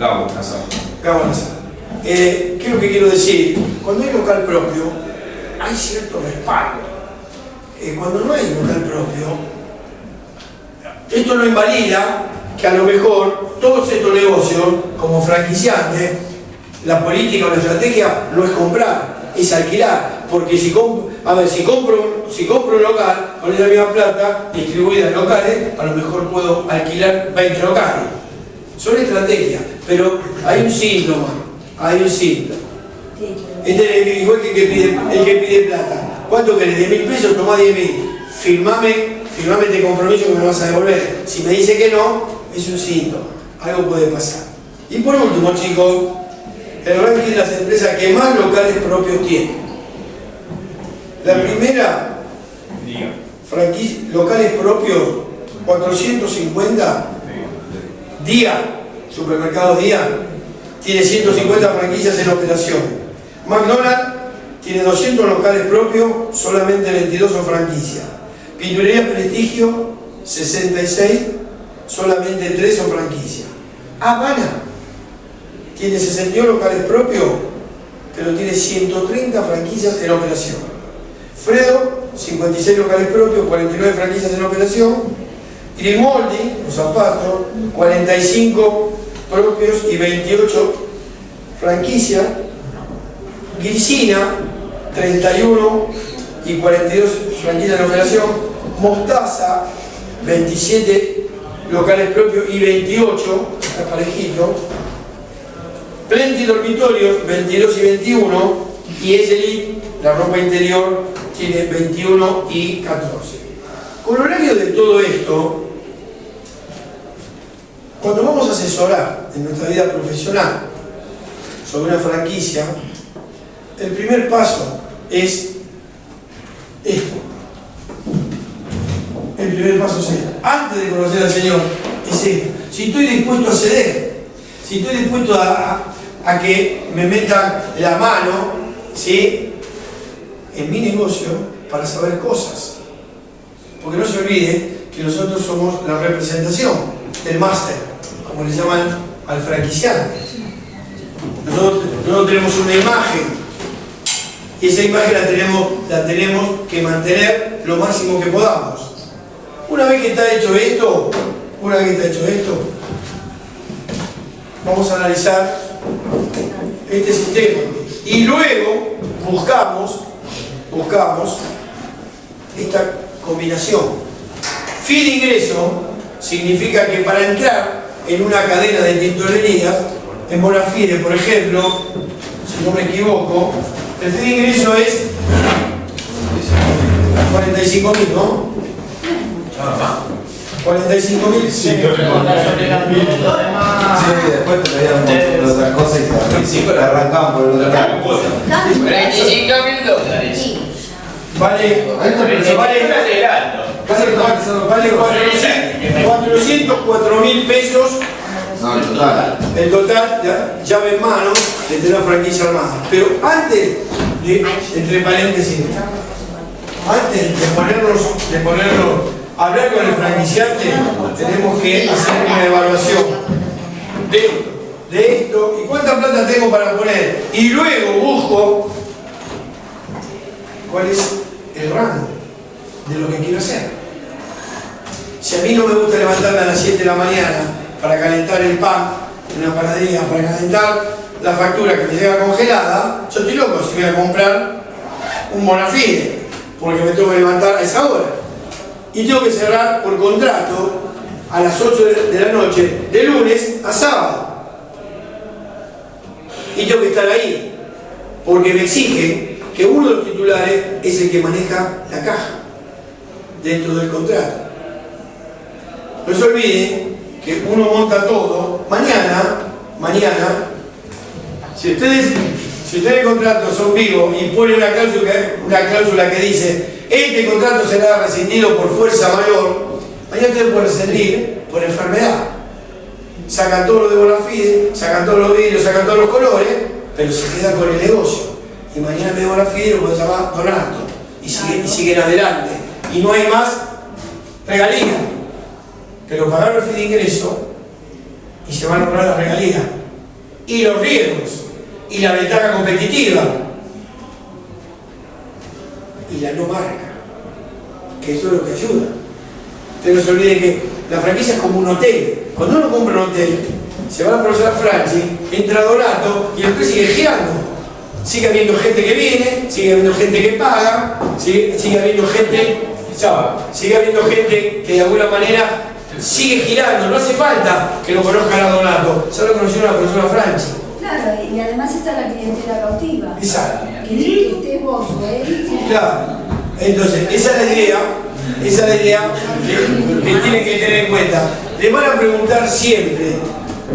Gabo Nazar. Gabo Nazar. ¿Qué es lo que quiero decir? Cuando hay local propio, hay cierto respaldo. Cuando no hay local propio, esto no invalida que a lo mejor todos estos negocios, como franquiciantes, la política o la estrategia no es comprar, es alquilar. Porque si compro un local, con la misma plata distribuida en locales, a lo mejor puedo alquilar 20 locales. Son estrategias, pero hay un síntoma, Este es igual que el que pide plata. ¿Cuánto querés? 10.000 pesos, tomá 10.000. Firmame este compromiso que me lo vas a devolver. Si me dice que no, es un síntoma. Algo puede pasar. Y por último, chicos, el ranking de las empresas que más locales propios tienen. La primera, locales propios, 450. Día, supermercados Día, tiene 150 franquicias en operación. McDonald's tiene 200 locales propios, solamente 22 son franquicias. Pinturería Prestigio, 66, solamente 3 son franquicias. Habana tiene 62 locales propios, pero tiene 130 franquicias en operación. Fredo, 56 locales propios, 49 franquicias en operación. Grimaldi, los zapatos, 45 propios y 28 franquicias. Grisina, 31 y 42 franquicias en operación. Mostaza, 27 locales propios y 28, está parejito. Plenty Dormitorios, 22 y 21. Y Esselit, la ropa interior, tiene 21 y 14. Corolario de todo esto, cuando vamos a asesorar en nuestra vida profesional sobre una franquicia, el primer paso es esto. El primer paso es esto. Antes de conocer al Señor, es esto. Si estoy dispuesto a ceder, si estoy dispuesto a que me metan la mano, ¿sí?, en mi negocio para saber cosas. Porque no se olvide que nosotros somos la representación del máster, como le llaman al franquiciante. Nosotros tenemos una imagen y esa imagen la tenemos que mantener lo máximo que podamos. Una vez que está hecho esto, vamos a analizar este sistema y luego buscamos esta combinación. Fin de ingreso significa que para entrar en una cadena de tintorerías, en Bonafide, por ejemplo, si no me equivoco, el fin de ingreso es 45.000, ¿no? 45.000. Sí, después te veíamos otras cosas y te arrancamos por el otro lado. $45.000. Vale 404.000 pesos. No, el total. El total, llave en mano, de tener una franquicia armada. Pero antes de, entre paréntesis, antes de ponernos a hablar con el franquiciante, tenemos que hacer una evaluación de esto y cuánta plata tengo para poner. Y luego busco cuál es el rango de lo que quiero hacer. Si a mí no me gusta levantarme a las 7 de la mañana para calentar el pan en una panadería, para calentar la factura que me llega congelada, yo estoy loco si voy a comprar un Bonafide, porque me tengo que levantar a esa hora. Y tengo que cerrar por contrato a las 8 de la noche, de lunes a sábado. Y tengo que estar ahí, porque me exige que uno de los titulares es el que maneja la caja dentro del contrato. No se olvide que uno monta todo. Mañana, si ustedes en contrato son vivos y ponen una cláusula que dice este contrato será rescindido por fuerza mayor, mañana ustedes pueden rescindir por enfermedad. Sacan todo lo de Bonafide, sacan todos los vidrios, sacan todos los colores, pero se queda con el negocio. Y mañana me Bonafide lo pueden llamar Donato y siguen adelante. Y no hay más regalías. Pero pagaron el fin de ingreso y se van a ahorrar las regalías. y los riesgos, y la ventaja competitiva, y la no marca, que eso es lo que ayuda. Ustedes no se olviden que la franquicia es como un hotel. Cuando uno compra un hotel, se va a procesar franchi, entra Donato y después sigue girando. Sigue habiendo gente que viene, sigue habiendo gente que paga, sigue habiendo gente que de alguna manera sigue girando. No hace falta que lo conozcan a Donato, solo conocieron a la persona franchi. Claro, y además está la clientela cautiva. Exacto. Que estés vos o él. Claro. Entonces, esa es la idea que tienen que tener en cuenta. Les van a preguntar siempre,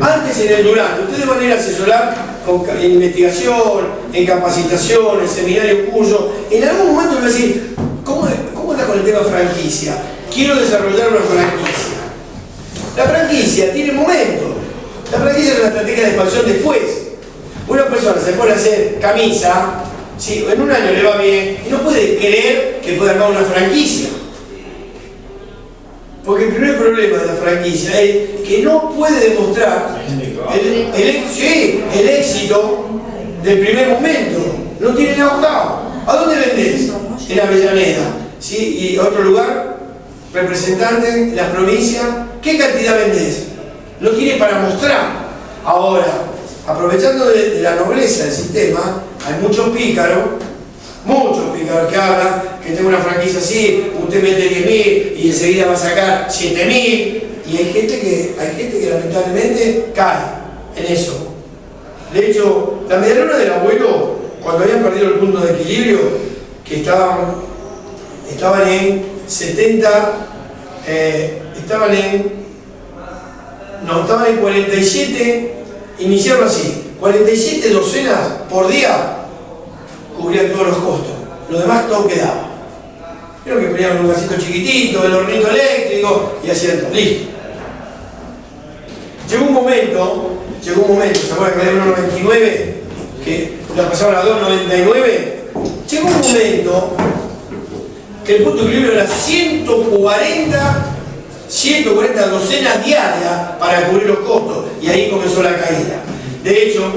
antes en el durante, ustedes van a ir a asesorar en investigación, en capacitación, en seminario, curso. En algún momento van a decir, ¿cómo está con el tema franquicia? Quiero desarrollar una franquicia. La franquicia tiene momentos. La franquicia es una estrategia de expansión después. Una persona se pone a hacer camisa, ¿sí? En un año le va bien y no puede creer que puede armar una franquicia. Porque el primer problema de la franquicia es que no puede demostrar el éxito del primer momento. No tiene know-how. ¿A dónde vendés? En Avellaneda. ¿Sí? Y otro lugar, representante en la provincia, ¿qué cantidad vendés? No tiene para mostrar. Ahora, aprovechando de la nobleza del sistema, hay muchos pícaros que hablan que tengo una franquicia así, usted mete 10.000 y enseguida va a sacar 7.000, y hay gente que lamentablemente cae en eso. De hecho, la medialuna del abuelo, cuando habían perdido el punto de equilibrio, que estaban en 70, estaban en 47, iniciaron así, 47 docenas por día, cubrían todos los costos, lo demás todo quedaba. Creo que ponían un vasito chiquitito, el hornito eléctrico y hacían todo, listo. Llegó un momento, ¿se acuerdan que era 1.99? Que la pasaron a 2.99. Llegó un momento que el punto de equilibrio era 140 docenas diarias para cubrir los costos, y ahí comenzó la caída. De hecho,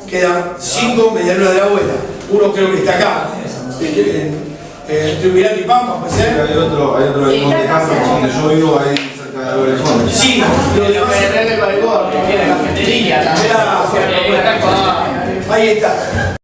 quedan 5 medialunas de la abuela. Uno creo que está acá, en Triunvirato y Pampa, puede ser. Hay otro en Monte Carlo, donde yo vivo, ahí cerca de Orejón. Sí, lo demás el balcón, que tiene cafetería, ahí está.